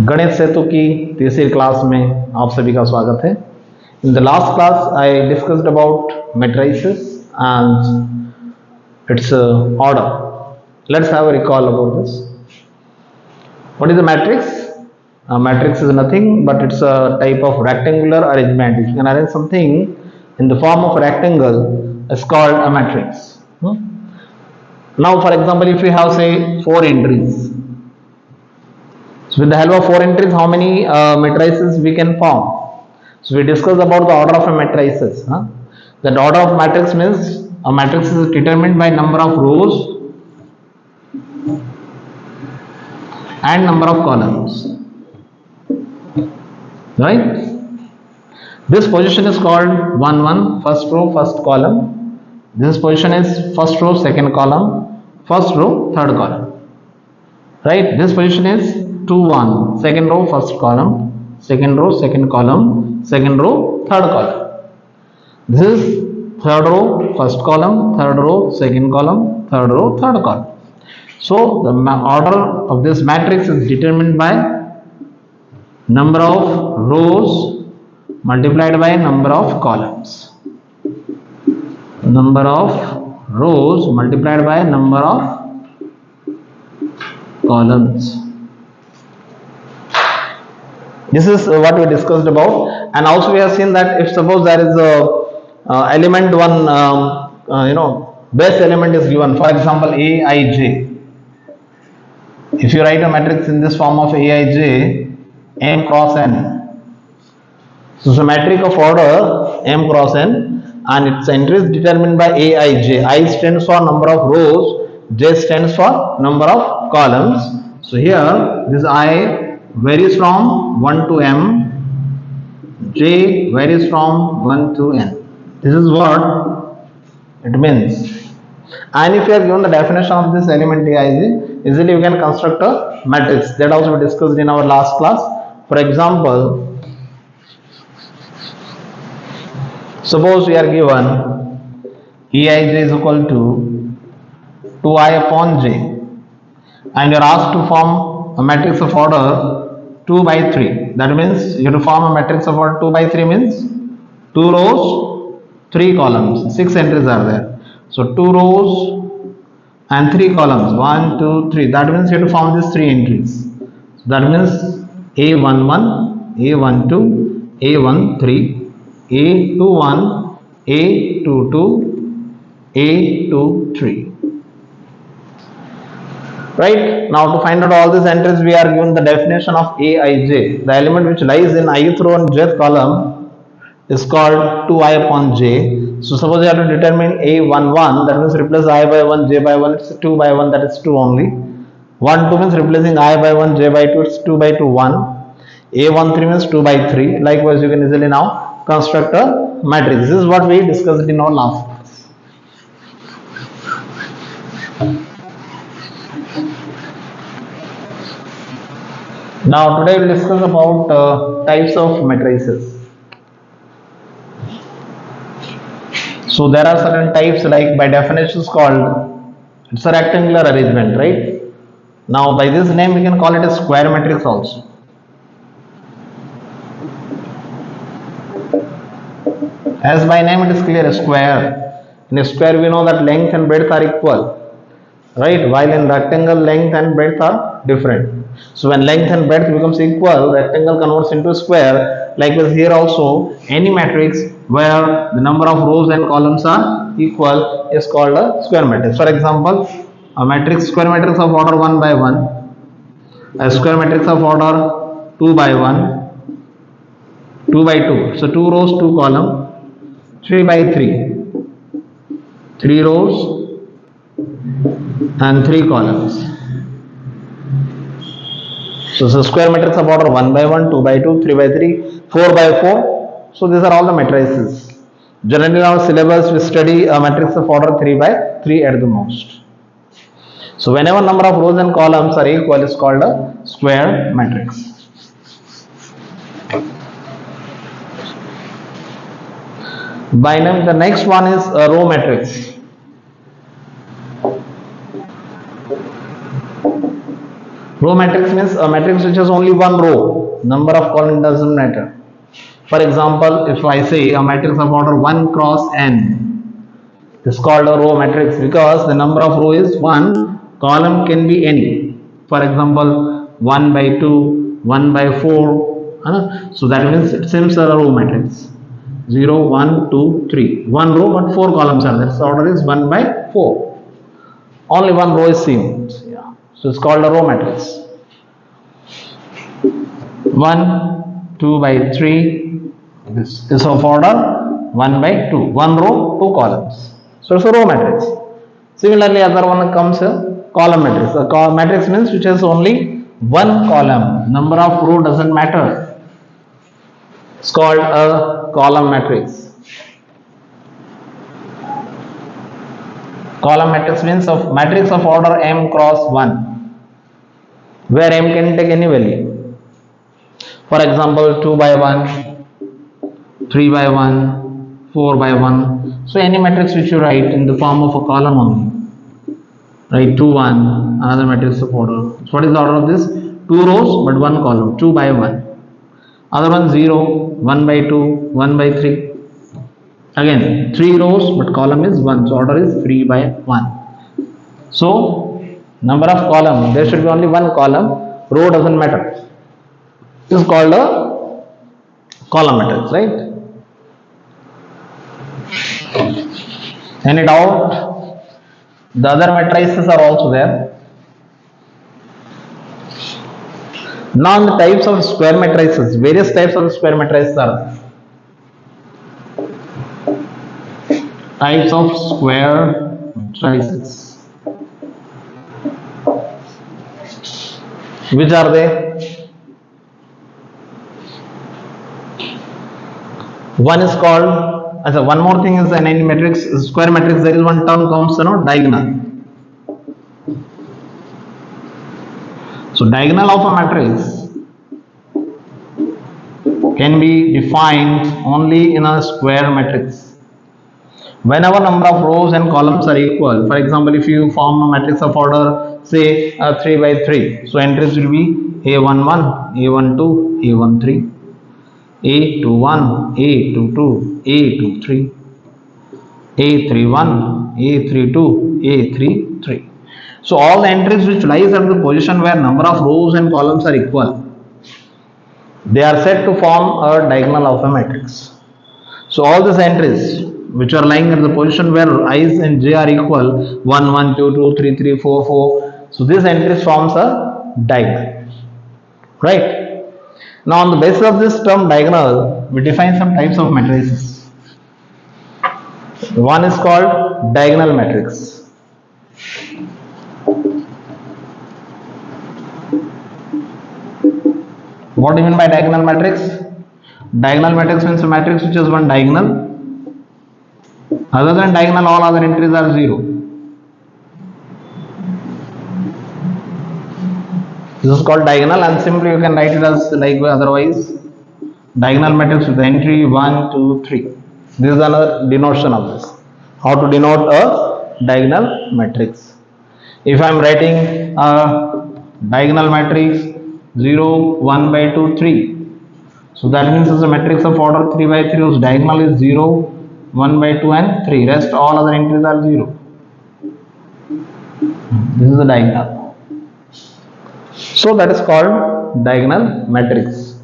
गणित सेतु की तीसरी क्लास में आप सभी का स्वागत है। In the last class I discussed about matrices and its order. Let's have a recall about this. What is a matrix? A matrix is nothing but it's a type of rectangular arrangement. If you can arrange something in the form of a rectangle, it's called a matrix. Now for example, if we have say 4 entries, so with the help of 4 entries, how many matrices we can form? So we discussed about the order of a matrices. That order of matrix means a matrix is determined by number of rows and number of columns. Right? This position is called 1 1, first row, first column. This position is first row, second column, first row, third column. Right? This position is 2 1, second row, first column, second row, second column, second row, third column. This is third row, first column, third row, second column, third row, third column. So the order of this matrix is determined by number of rows multiplied by number of columns. Number of rows multiplied by number of columns. This is what we discussed about, and also we have seen that if suppose there is a element one base element is given, for example aij. If you write a matrix in this form of aij m cross n, so it's a matrix of order m cross n and its entry is determined by aij. I stands for number of rows, j stands for number of columns. So here this I varies from 1 to m, j varies from 1 to n. This is what it means. And if you are given the definition of this element aij, easily you can construct a matrix. That also we discussed in our last class. For example, suppose we are given eij is equal to 2i upon j, and you are asked to form a matrix of order 2 by 3. That means you have to form a matrix of order 2 by 3 means 2 rows, 3 columns, 6 entries are there. So 2 rows and 3 columns, 1, 2, 3. That means you have to form these 3 entries. So that means A11, A12, A13, A21, A22, A23. Right? Now to find out all these entries, we are given the definition of aij. The element which lies in ith row and jth column is called 2i upon j. So suppose you have to determine a11, that means replace I by 1, j by 1, it's 2 by 1, that is 2 only. 1 2 means replacing I by 1, j by 2, it's 2 by 2, 1. A13 means 2 by 3. Likewise, you can easily now construct a matrix. This is what we discussed in our last class. Now today we will discuss about types of matrices. So there are certain types, like by definition is called, it's a rectangular arrangement, right? Now by this name we can call it a square matrix also. As by name it is clear, a square. In a square we know that length and breadth are equal, right? While in rectangle length and breadth are different. So when length and breadth becomes equal, rectangle converts into a square. Likewise here also, any matrix where the number of rows and columns are equal is called a square matrix. For example, a matrix, square matrix of order 1 by 1, a square matrix of order 2 by 1, 2 by 2, so 2 rows, 2 columns, 3 by 3, 3 rows and 3 columns. So it's a square matrix of order 1 by 1, 2 by 2, 3 by 3, 4 by 4. So these are all the matrices. Generally in our syllabus we study a matrix of order 3 by 3 at the most. So whenever number of rows and columns are equal, is called a square matrix. By name, the next one is a row matrix. Row matrix means a matrix which has only one row. Number of columns doesn't matter. For example, if I say a matrix of order 1 cross n, it's called a row matrix because the number of row is 1, column can be any. For example, 1 by 2, 1 by 4. So that means it seems a row matrix. 0, 1, 2, 3. One row but 4 columns are there. So order is 1 by 4. Only one row is seen. Yeah. So it's called a row matrix. 1, 2 by 3. This is of order 1 by 2. One row, 2 columns. So it's a row matrix. Similarly, other one comes a column matrix. A matrix means which has only one column. Number of row doesn't matter. It's called a column matrix. Column matrix means of matrix of order m cross 1, where m can take any value. For example, 2 by 1, 3 by 1, 4 by 1. So any matrix which you write in the form of a column only. Right, 2, 1, another matrix of order. So what is the order of this? 2 rows but 1 column, 2 by 1. Other one 0, 1 by 2, 1 by 3. Again 3 rows but column is 1. So order is 3 by 1. So number of column, there should be only one column. Row doesn't matter. This is called a column matrix, right? Any doubt? The other matrices are also there. Now the types of square matrices, various types of square matrices are there. Types of square matrices. Which are they? One is called, one more thing is in any matrix, square matrix, there is one term comes, diagonal. So diagonal of a matrix can be defined only in a square matrix. Whenever number of rows and columns are equal, for example, if you form a matrix of order, say 3 by 3, so entries will be A11, A12, A13, A21, A22, A23, A31, A32, A33. So all the entries which lies at the position where number of rows and columns are equal, they are said to form a diagonal of a matrix. So all these entries which are lying at the position where i's and j are equal, 1, 1, 2, 2, 3, 3, 4, 4. So this entries forms a diagonal. Right? Now on the basis of this term diagonal, we define some types of matrices. One is called diagonal matrix. What do you mean by diagonal matrix? Diagonal matrix means a matrix which has one diagonal. Other than diagonal, all other entries are 0. This is called diagonal, and simply you can write it as like otherwise. Diagonal matrix with entry 1, 2, 3. This is another denotation of this. How to denote a diagonal matrix? If I am writing a diagonal matrix 0, 1 by 2, 3. So that means it's a matrix of order 3 by 3 whose diagonal is 0, 1 by 2 and 3. Rest all other entries are 0. This is the diagonal. So that is called diagonal matrix.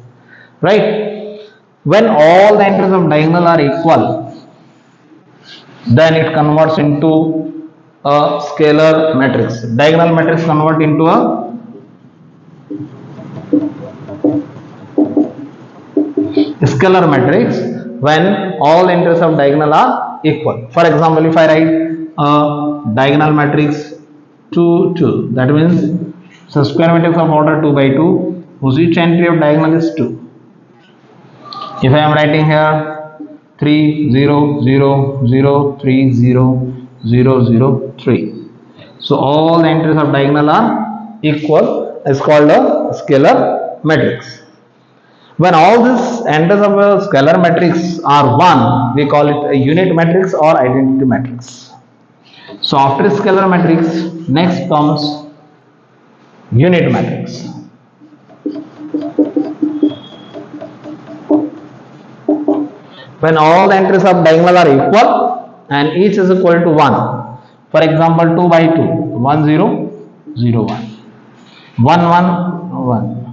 Right? When all the entries of diagonal are equal, then it converts into a scalar matrix. Diagonal matrix convert into a scalar matrix when all entries of diagonal are equal. For example, if I write a diagonal matrix 2, 2, that means so square matrix of order 2 by 2, whose each entry of diagonal is 2. If I am writing here 3, 0, 0, 0, 3, 0, 0, 0, 3. So all the entries of diagonal are equal, is called a scalar matrix. When all these entries of a scalar matrix are 1, we call it a unit matrix or identity matrix. So after scalar matrix, next comes unit matrix. When all the entries of diagonal are equal and each is equal to 1. For example, 2 by 2, 1 0 0 1, 1 1 1.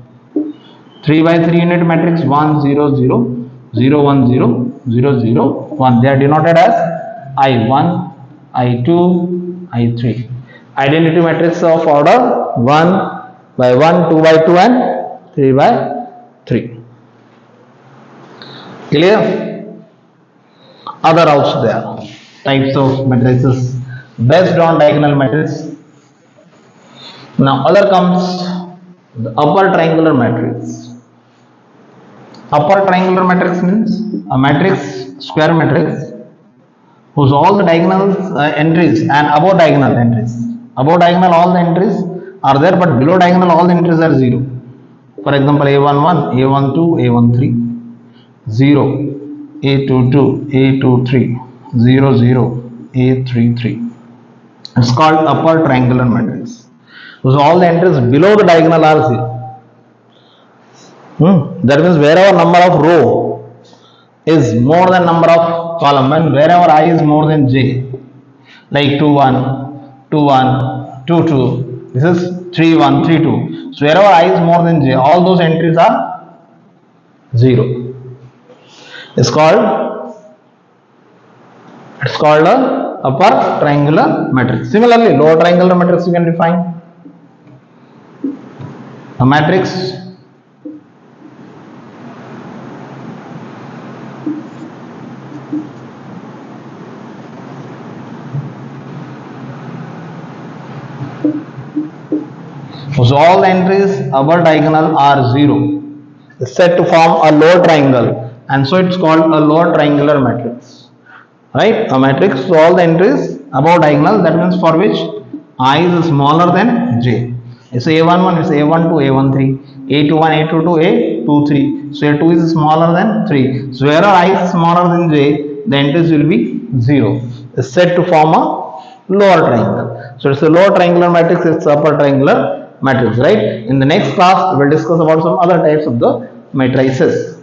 3 by 3 unit matrix, 1 0 0 0 1 0 0 0 1. They are denoted as I1, I2, I3. Identity matrix of order 1 by 1, 2 by 2 and 3 by 3. Clear? Other also there types of matrices based on diagonal matrix. Now other comes the upper triangular matrix. Upper triangular matrix means a matrix, square matrix, whose all the diagonal entries and above diagonal entries. Above diagonal all the entries are there, but below diagonal all the entries are 0. For example, A11, A12, A13, 0, A22, A23, 0 0, A33. It's called upper triangular matrix. So all the entries below the diagonal are 0. That means wherever number of row is more than number of column, and wherever I is more than j, like 2 1, 2 1, 2 2, this is 3 1, 3 2. So wherever I is more than j, all those entries are 0. It's called a upper triangular matrix. Similarly, lower triangular matrix you can define. A matrix so all the entries above diagonal are 0. It's said to form a lower triangle, and so it's called a lower triangular matrix. Right? A matrix, so all the entries above diagonal, that means for which I is smaller than j. It's A11, it's A12, A13, A21, A22, A23. So A2 is smaller than 3. So wherever I is smaller than j, the entries will be 0. It's said to form a lower triangle. So it's a lower triangular matrix, it's upper triangular matrix, right? In the next class, we will discuss about some other types of the matrices.